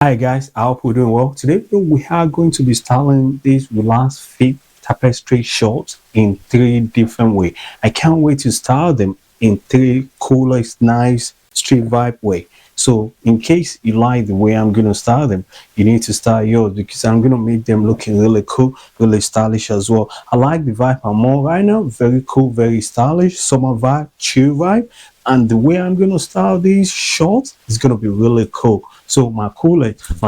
Hi guys, I hope we're doing well. Today we are going to be styling this relaxed fit tapestry shorts in three different ways. I can't wait to style them in three coolest, nice street vibe way. So in case you like the way I'm gonna style them, you need to style yours because I'm gonna make them looking really cool, really stylish as well. I like the vibe I'm on right now, very cool, very stylish, summer vibe, chill vibe. And the way I'm gonna style these shorts is gonna be really cool. So my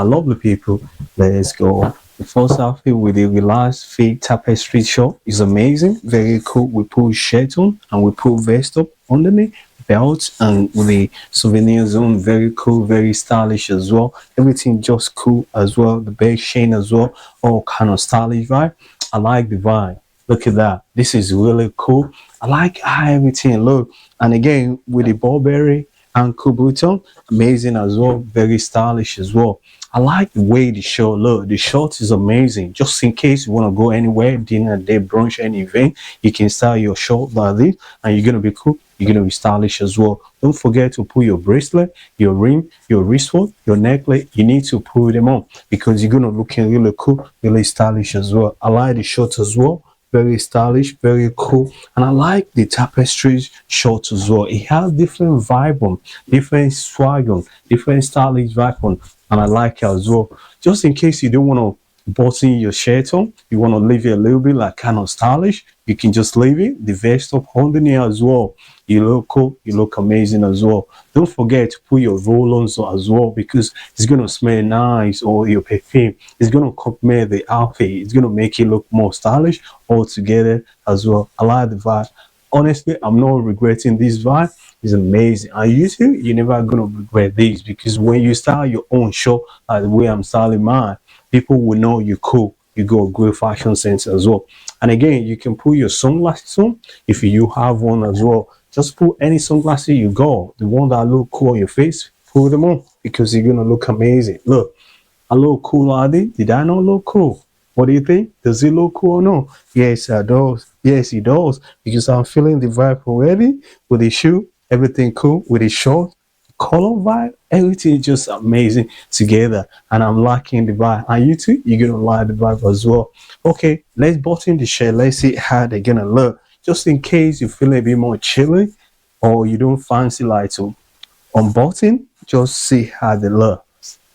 lovely people, let's go. The first outfit with the relaxed fit tapestry short is amazing, very cool. We put shirt on and we put vest up underneath, belt and with the souvenir zone, very cool, very stylish as well. Everything just cool as well. The bag chain as well, all kind of stylish vibe. I like the vibe. Look at that. This is really cool. I like how everything look. And again, with the Burberry ankle button, amazing as well. Very stylish as well. I like the way the shirt look. The shirt is amazing. Just in case you want to go anywhere, dinner, day, brunch, any event, you can style your shirt like this, and you're gonna be cool. You're gonna be stylish as well. Don't forget to put your bracelet, your ring, your wristwatch, your necklace. You need to put them on because you're gonna looking really cool, really stylish as well. I like the shirt as well, very stylish, very cool. And I like the tapestry shorts as well. It has different vibe on, different swag on, different stylish vibe on. And I like it as well. Just in case you don't want to button your shirt on, you want to leave it a little bit like kind of stylish, you can just leave it. The vest up underneath as well. You look cool, you look amazing as well. Don't forget to put your roll-ons as well because it's gonna smell nice, or your perfume. It's gonna complement the outfit. It's gonna make it look more stylish altogether as well. I like the vibe. Honestly, I'm not regretting this vibe. It's amazing. And usually you're never gonna regret this because when you style your own show like the way I'm styling mine, people will know you're cool. You got a great fashion sense as well. And again, you can put your sunglasses on if you have one as well. Just put any sunglasses you got, the one that look cool on your face, put them on because you're gonna look amazing. Look, I look cool, Adi. Did I not look cool? What do you think? Does it look cool or no? Yes, it does. Yes, it does. Because I'm feeling the vibe already with the shoe, everything cool with the short, color vibe, everything is just amazing together. And I'm liking the vibe. And you too, you're gonna like the vibe as well. Okay, let's button the shirt. Let's see how they're gonna look. Just in case you feel a bit more chilly or you don't fancy like to unbutton, just see how they look.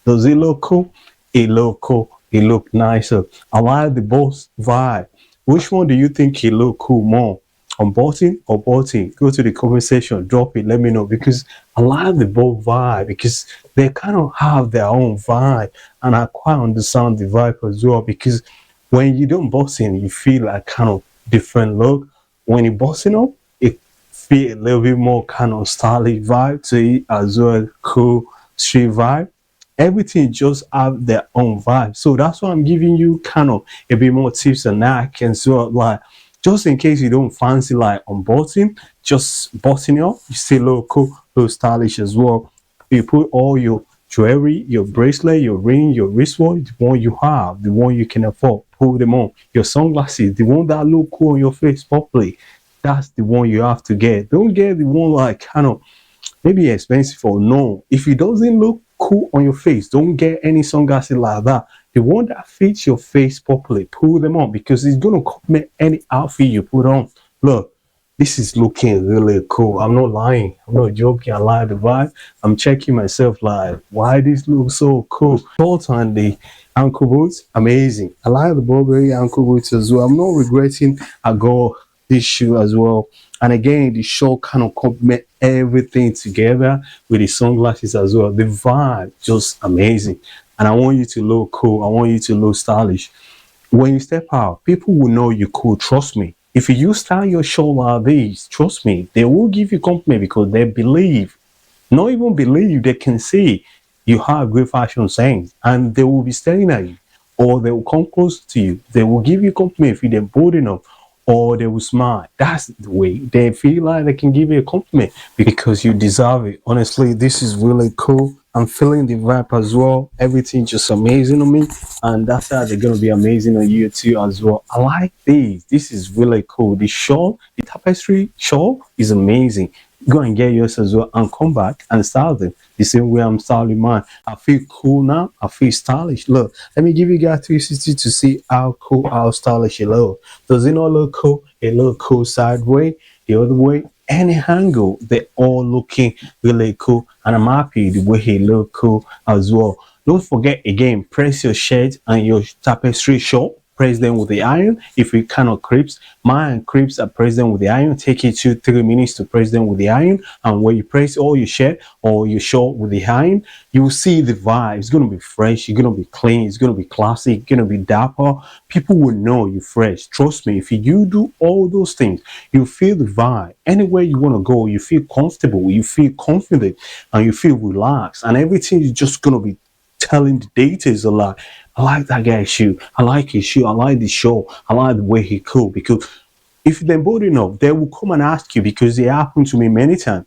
Does it look cool? It look cool. It look nicer. I like the both vibe. Which one do you think it look cool more? Unbutton or button? Go to the comment section, drop it, let me know because I like the both vibe because they kind of have their own vibe and I quite understand the vibe as well because when you don't button, you feel like kind of different look. When you button up, it feel a little bit more kind of stylish vibe to it as well, cool street vibe. Everything just have their own vibe. So that's why I'm giving you kind of a bit more tips and that and so like just in case you don't fancy like unbutton, just button it up. You still look cool, look stylish as well. You put all your jewelry, your bracelet, your ring, your wristwatch, the one you have, the one you can afford, put them on. Your sunglasses, the one that look cool on your face properly. That's the one you have to get. Don't get the one like kind of maybe expensive or no. If it doesn't look cool on your face, don't get any sunglasses like that. The one that fits your face properly, put them on because it's gonna complement any outfit you put on. Look, this is looking really cool. I'm not lying. I'm not joking. I like the vibe. I'm checking myself like, why this looks so cool? Short on the ankle boots, amazing. I like the Burberry ankle boots as well. I'm not regretting I got this shoe as well. And again, the short kind of complement everything together with the sunglasses as well. The vibe just amazing. And I want you to look cool. I want you to look stylish. When you step out, people will know you're cool. Trust me. If you style your show like this, trust me, they will give you compliment because they believe, not even believe, they can see you have great fashion sense and they will be staring at you or they will come close to you. They will give you compliment if you're bold enough or they will smile. That's the way they feel like they can give you a compliment because you deserve it. Honestly, this is really cool. I'm feeling the vibe as well. Everything just amazing on me, and that's how they're gonna be amazing on you too as well. I like this. This is really cool. The shawl, the tapestry shawl is amazing. Go and get yours as well and come back and style them the same way I'm styling mine. I feel cool now. I feel stylish. Look, let me give you guys 360 to see how cool, how stylish it looks. Does it not look cool? It look cool sideways, the other way, any angle. They're all looking really cool, and I'm happy the way he look cool as well. Don't forget again, press your shirt and your tapestry short, press them with the iron if it cannot creeps. Mine creeps, I press them with the iron. Take it 2-3 minutes to press them with the iron. And when you press all your shirt or your short with the iron, you will see the vibe. It's gonna be fresh, it's gonna be clean, it's gonna be classic, it's gonna be dapper. People will know you're fresh. Trust me, if you do all those things, you feel the vibe. Anywhere you want to go, you feel comfortable, you feel confident, and you feel relaxed, and everything is just gonna be telling the details a lot. I like that guy's shoe. I like his shoe. I like the show. I like the way he cool. Because if they're bold enough, they will come and ask you, because it happened to me many times.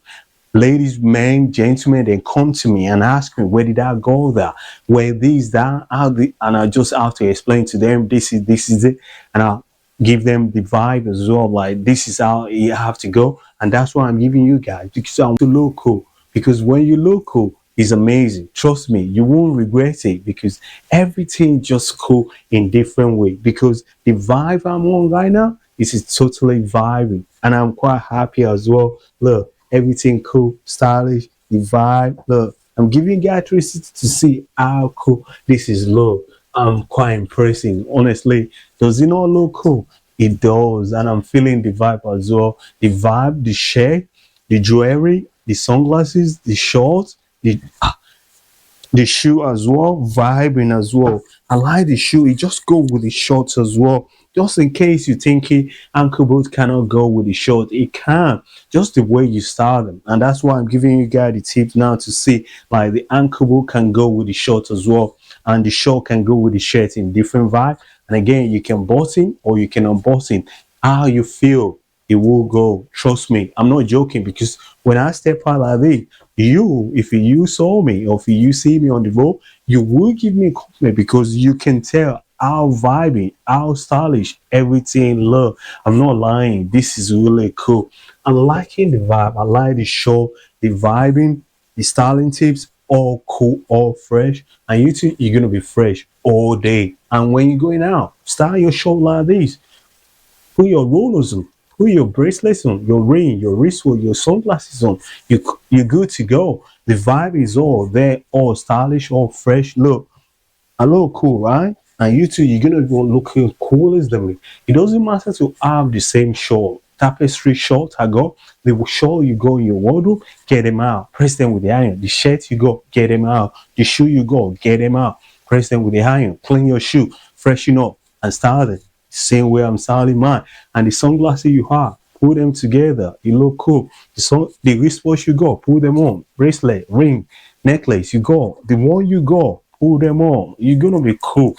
Ladies, men, gentlemen, they come to me and ask me, where did I go there? Where these, that, how the, and I just have to explain to them, this is it. And I'll give them the vibe as well. Like, this is how you have to go. And that's why I'm giving you guys, because I want to look cool. Because when you look cool, it's amazing. Trust me, you won't regret it, because everything just cool in different way. Because the vibe I'm on right now is totally vibing, and I'm quite happy as well. Look, everything cool, stylish, the vibe. Look, I'm giving you guys 360 to see how cool this is. Look, I'm quite impressing. Honestly, does it not look cool? It does, and I'm feeling the vibe as well. The vibe, the shade, the jewelry, the sunglasses, the shorts, the shoe as well, vibing as well. I like the shoe. It just go with the shorts as well. Just in case you think ankle boots cannot go with the short, it can. Just the way you style them, and that's why I'm giving you guys the tips now to see, like, the ankle boot can go with the short as well, and the short can go with the shirt in different vibe. And again, you can button or you can unbutton how you feel. It will go. Trust me, I'm not joking, because when I step out like this, if you saw me or if you see me on the road, you will give me a compliment, because you can tell how vibing, how stylish everything look. I'm not lying. This is really cool. I'm liking the vibe. I like the show, the vibing, the styling tips, all cool, all fresh. And you too, you're gonna be fresh all day. And when you're going out, style your show like this. Put your rollers on, put your bracelets on, your ring, your wristwatch, your sunglasses on. You're good to go. The vibe is all there, all stylish, all fresh. Look, a little cool, right? And you too, you're gonna go looking cool as them. It doesn't matter to have the same short. Tapestry short I got, the short you go in your wardrobe, get them out, press them with the iron. The shirt you got, get them out. The shoe you got, get them out, press them with the iron. Clean your shoe, freshen up, and style it. Same way I'm styling mine. And the sunglasses you have, put them together. You look cool. The wristwatch you got, put them on. Bracelet, ring, necklace you got. The one you got, put them on. You're gonna be cool.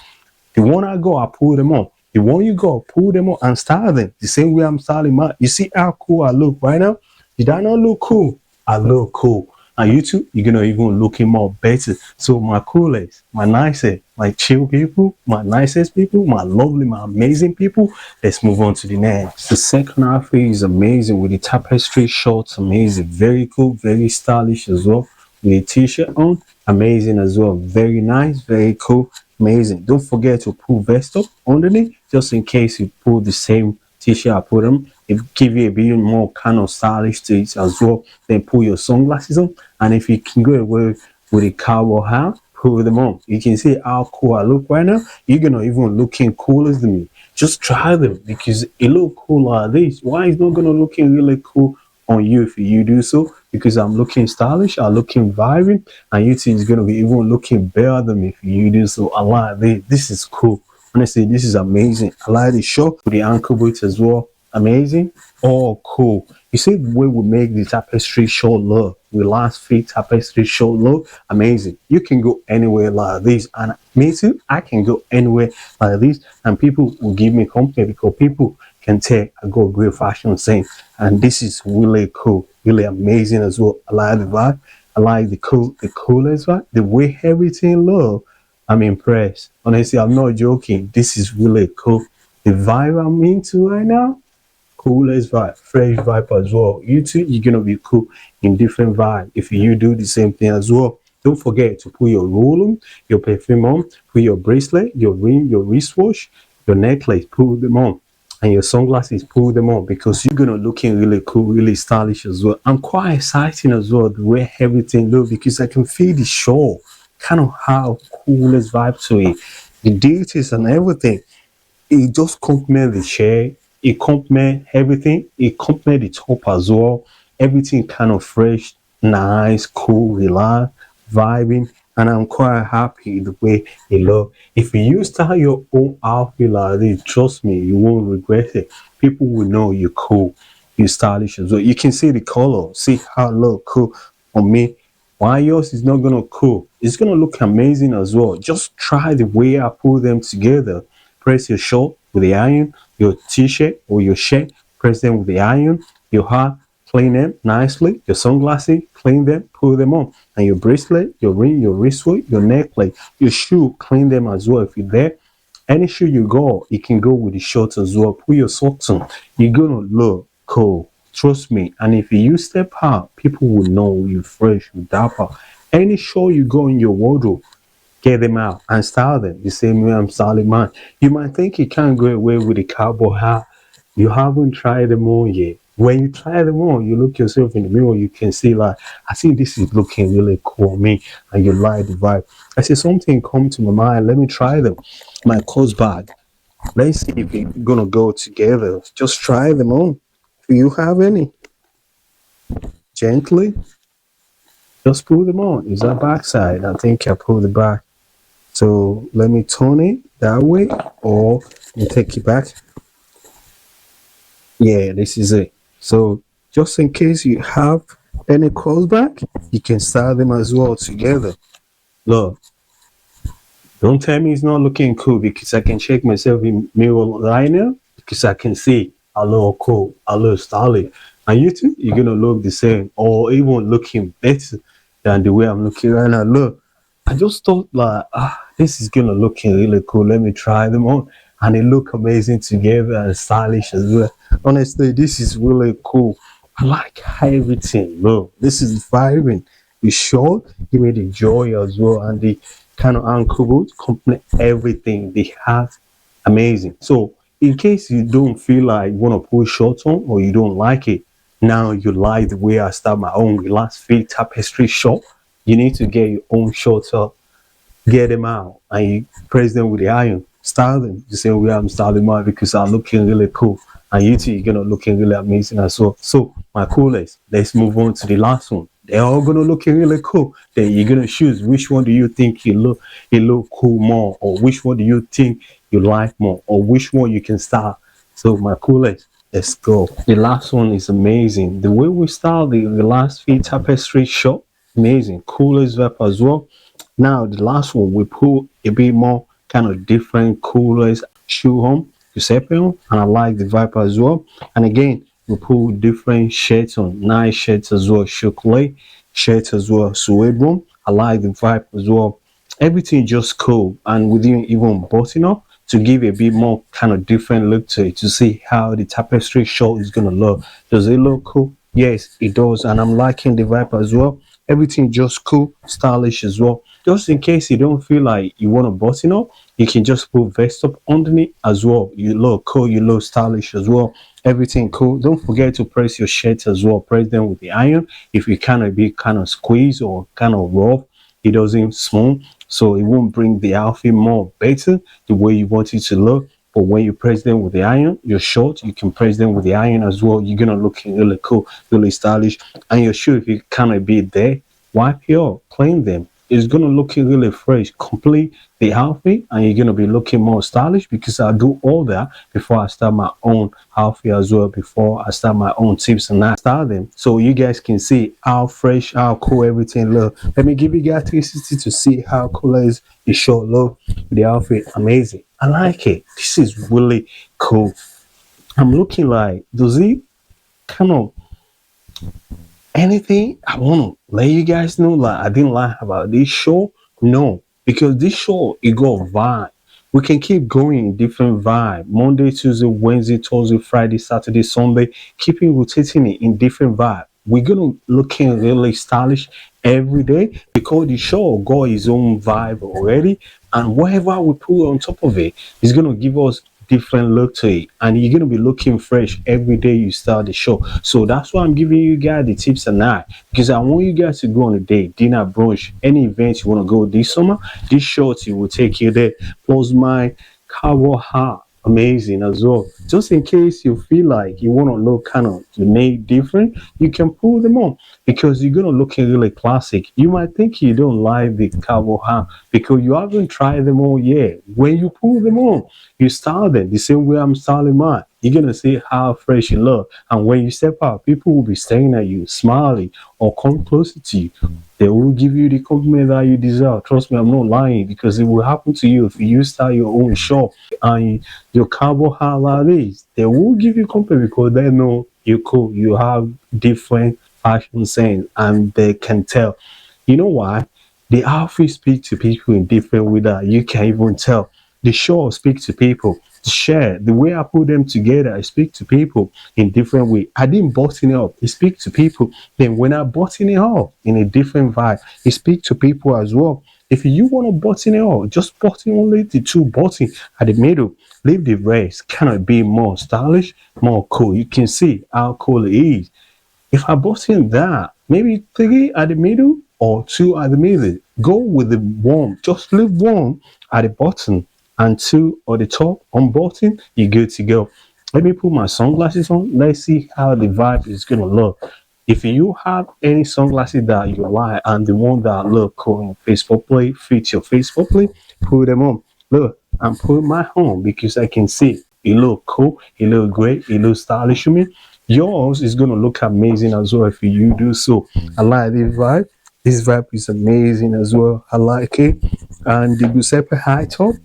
The one I got, I put them on. The one you got, put them on and style them the same way I'm styling mine. You see how cool I look right now? Did I not look cool? I look cool. And you too, you're gonna even looking more better. So my coolest, my nicest, my chill people, my nicest people, my lovely, my amazing people. Let's move on to the next. The second outfit is amazing with the tapestry shorts. Amazing, very cool, very stylish as well. With a t-shirt on, amazing as well. Very nice, very cool, amazing. Don't forget to pull vest up underneath, just in case you pull the same t-shirt I put them. It give you a bit more kind of stylish to it as well. Then put your sunglasses on, and if you can go away with a cowboy hat, put them on. You can see how cool I look right now. You're gonna even looking cooler than me. Just try them, because it look cool like this. Why is not gonna looking really cool on you if you do so? Because I'm looking stylish, I'm looking vibing, and you two is gonna be even looking better than me if you do so. I like this. This is cool. Honestly, this is amazing. I like the short with the ankle boots as well. Amazing. Oh, cool. You see the way we make the tapestry short look. We last fit tapestry short look. Amazing. You can go anywhere like this. And me too, I can go anywhere like this. And people will give me compliment, because people can tell I got great fashion sense. And this is really cool. Really amazing as well. I like the vibe. I like the coolest vibe. The way everything look. I'm impressed. Honestly, I'm not joking. This is really cool. The vibe I'm into right now, coolest vibe, fresh vibe as well. You too, you're gonna be cool in different vibe. If you do the same thing as well, don't forget to put your roll on, your perfume on, put your bracelet, your ring, your wristwatch, your necklace, put them on. And your sunglasses, put them on because you're gonna looking really cool, really stylish as well. I'm quite excited as well the way everything look because I can feel the show, kind of how coolest vibe to it, the details and everything. It just complement the chair, it complement everything, it complement the top as well. Everything kind of fresh, nice, cool, relaxed, vibing, and I'm quite happy the way it look. If you style your own outfit like this, trust me, you won't regret it. People will know you're cool, you're stylish as well. You can see the color, see how it look cool on me. Why yours is not gonna cool? It's gonna look amazing as well. Just try the way I put them together. Press your shirt with the iron, your t-shirt or your shirt, press them with the iron, your hat, clean them nicely, your sunglasses, clean them, put them on, and your bracelet, your ring, your wristwatch, your necklace, your shoe, clean them as well. If you're there, any shoe you go, you can go with the shorts as well. Put your socks on. You're gonna look cool. Trust me. And if you step out, people will know you're fresh, you're dapper. Any show you go in your wardrobe, get them out and style them the same way I'm styling mine. You might think you can't go away with the cowboy hat. You haven't tried them on yet. When you try them on, you look yourself in the mirror, you can see like, I think this is looking really cool on me, and you like the vibe. I say something come to my mind, let me try them. My clothes bag. Let's see if we're gonna go together. Just try them on. Do you have any? Gently, just pull them on. Is that backside? I think I pulled the back. So let me turn it that way or you take it back. Yeah, this is it. So just in case you have any calls back, you can style them as well together. Look, don't tell me it's not looking cool because I can check myself in mirror liner because I can see I look cool, I look stylish. And you too, you're gonna look the same or even looking better than the way I'm looking right now. Look, I just thought like, this is gonna look really cool. Let me try them on, and they look amazing together and stylish as well. Honestly, this is really cool. I like everything. Look, this is vibing. The short, give me the joy as well, and the kind of ankle boot, complete everything they have. Amazing. So, in case you don't feel like you want to put shorts on or you don't like it, now you like the way I start my own relaxed fit tapestry shop. You need to get your own shorts up, get them out, and you press them with the iron, style them the same way I'm styling mine because I'm looking really cool. And you too, you're gonna looking really amazing as well. So my coolest, let's move on to the last one. They're all gonna look really cool. Then you're gonna choose which one do you think you look cool more, or which one do you think you like more, or which one you can style. So my coolest, let's go. The last one is amazing. The way we style the last feet tapestry shop, amazing. Coolest web as well. Now the last one we put a bit more kind of different coolest shoe on Giuseppe on, and I like the vibe as well. And again, we put different shirts on, nice shirts as well, chocolate shirts as well, suede one. I like the vibe as well. Everything just cool, and we didn't even button up to give a bit more kind of different look to it to see how the tapestry show is gonna look. Does it look cool? Yes, it does, and I'm liking the vibe as well. Everything just cool, stylish as well. Just in case you don't feel like you want to button up, you can just put vest up underneath as well. You look cool, you look stylish as well. Everything cool. Don't forget to press your shirts as well. Press them with the iron. If you kind of be kind of squeeze or kind of rough, it doesn't smooth, so it won't bring the outfit more better the way you want it to look. But when you press them with the iron, your short, you can press them with the iron as well. You're gonna look really cool, really stylish. And your shoe, if you kind of be there, wipe it off, clean them. It's gonna look really fresh, complete the outfit, and you're gonna be looking more stylish because I do all that before I start my own outfit as well. Before I start my own tips and I style them, so you guys can see how fresh, how cool everything look. Let me give you guys 360 to see how cool is the short look. The outfit, amazing. I like it. This is really cool. I'm looking like, does it kind of anything I want to let you guys know like I didn't like about this show? No, because this show it got vibe. We can keep going in different vibe. Monday, Tuesday, Wednesday, Thursday, Friday, Saturday, Sunday, keeping rotating it in different vibe. We're gonna looking really stylish every day because the show got his own vibe already, and whatever we put on top of it is gonna give us different look to it, and you're gonna be looking fresh every day you start the show. So that's why I'm giving you guys the tips tonight, because I want you guys to go on a date, dinner, brunch, any event you want to go this summer. This short will take you there. Plus my cowboy hat, amazing as well. Just in case you feel like you want to look kind of unique, different, you can pull them on because you're gonna look really classic. You might think you don't like the cowboy hat because you haven't tried them all yet. When you pull them on, you style them the same way I'm styling mine. You're gonna see how fresh you look, and when you step out, people will be staring at you, smiling, or come closer to you. They will give you the compliment that you deserve. Trust me, I'm not lying, because it will happen to you if you start your own shop and your cowboy hat like this. They will give you compliment because they know you're cool. You have different fashion sense, and they can tell. You know why? The outfit speak to people in different way that you can even tell. The show speak to people. The share, the way I put them together, I speak to people in different way. I didn't button it up. It speak to people. Then when I button it up in a different vibe, it speak to people as well. If you want to button it up, just button only the two buttons at the middle. Leave the rest. Cannot be more stylish, more cool. You can see how cool it is. If I button that, maybe three at the middle or two at the middle. Go with the one. Just leave one at the bottom and two at the top on button. You're good to go. Let me put my sunglasses on. Let's see how the vibe is gonna look. If you have any sunglasses that you like and the one that look cool on face properly, fit your face properly, put them on. Look, I'm putting my on because I can see it look cool, it look great, it look stylish to me. Yours is gonna look amazing as well if you do so. I like this vibe. This vibe is amazing as well. I like it. And the Giuseppe high top,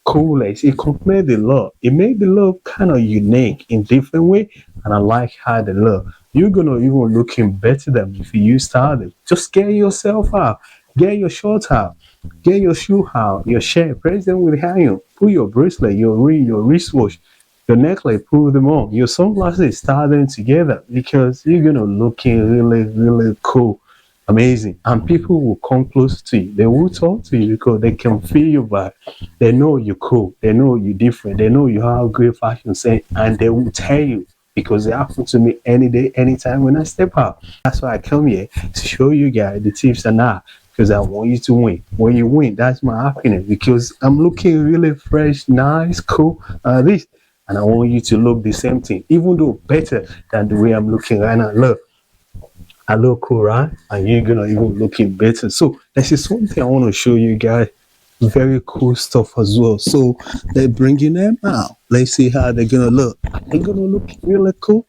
coolest. It completed the look. It made the look kind of unique in different way, and I like how they look. You're gonna even looking better than if you started. Just get yourself out, get your shorts out, get your shoe out, your shirt, press them with iron, put your bracelet, your ring, your wristwatch, your necklace, put them on, your sunglasses, start them together because you're gonna looking really, really cool. Amazing. And people will come close to you. They will talk to you because they can feel your vibe. They know you're cool. They know you're different. They know you have great fashion sense, and they will tell you because it happens to me any day, anytime when I step out. That's why I come here to show you guys the tips and that because I want you to win. When you win, that's my happiness because I'm looking really fresh, nice, cool, this. And I want you to look the same thing, even though better than the way I'm looking right now. Look. I look cool, right? And you're gonna even looking better. So this is something I want to show you guys. Very cool stuff as well. So they're bringing them out. Let's see how they're gonna look. Are they gonna look really cool?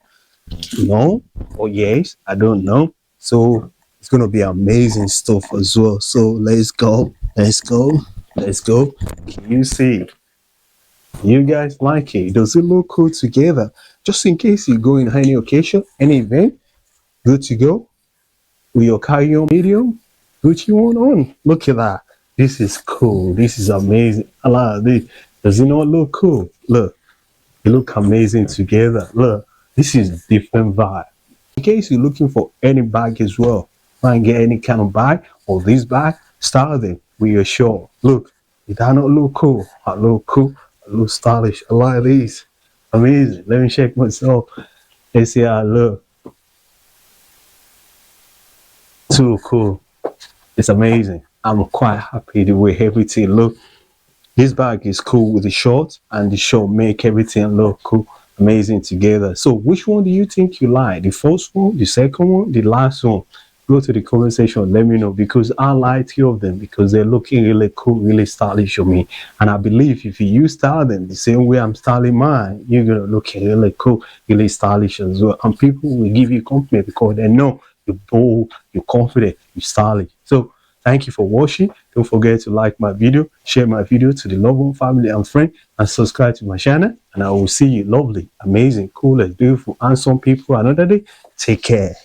No or yes? I don't know. So it's gonna be amazing stuff as well. So let's go. Let's go. Let's go. Can you see? You guys like it? Does it look cool together? Just in case you go in any occasion, any event, good to go. With your carry-on medium, put you on. Look at that. This is cool. This is amazing. I like this. Does it not look cool? Look, it look amazing together. Look, this is different vibe. In case you're looking for any bag as well, try and get any kind of bag or this bag, style them with your shirt. Look, did that not look cool? I look cool. I look stylish. I like these. Amazing. Let me check myself. Let's see how I look. Too cool. It's amazing. I'm quite happy the way everything look. This bag is cool with the short, and the short make everything look cool, amazing together. So which one do you think you like? The first one, the second one, the last one? Go to the comment section, let me know, because I like two of them because they're looking really cool, really stylish on me. And I believe if you style them the same way I'm styling mine, you're gonna look really cool, really stylish as well. And people will give you compliment because they know you're bold, you're confident, you're stylish. So thank you for watching. Don't forget to like my video, share my video to the loved one, family and friend, and subscribe to my channel. And I will see you lovely, amazing, cool, and beautiful, handsome people another day. Take care.